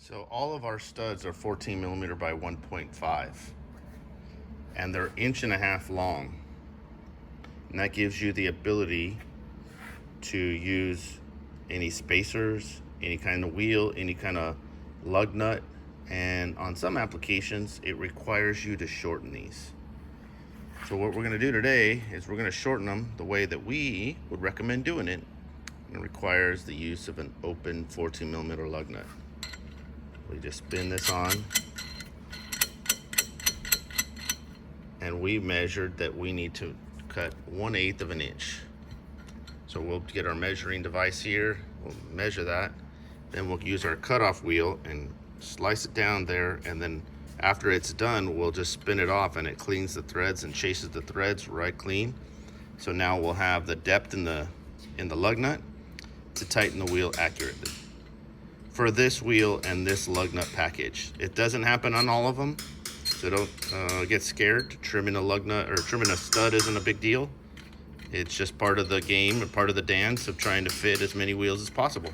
So all of our studs are 14 millimeter by 1.5, and they're 1.5 inches long. And that gives you the ability to use any spacers, any kind of wheel, any kind of lug nut. And on some applications, it requires you to shorten these. So what we're gonna do today is we're gonna shorten them the way that we would recommend doing it. And it requires the use of an open 14 millimeter lug nut. We just spin this on, and we measured that we need to cut 1/8 of an inch. So we'll get our measuring device here, we'll measure that, then we'll use our cutoff wheel and slice it down there, and then after it's done, we'll just spin it off and it cleans the threads and chases the threads right clean. So now we'll have the depth in the lug nut to tighten the wheel accurately. For this wheel and this lug nut package, it doesn't happen on all of them, so don't get scared. Trimming a lug nut or trimming a stud isn't a big deal. It's just part of the game and part of the dance of trying to fit as many wheels as possible.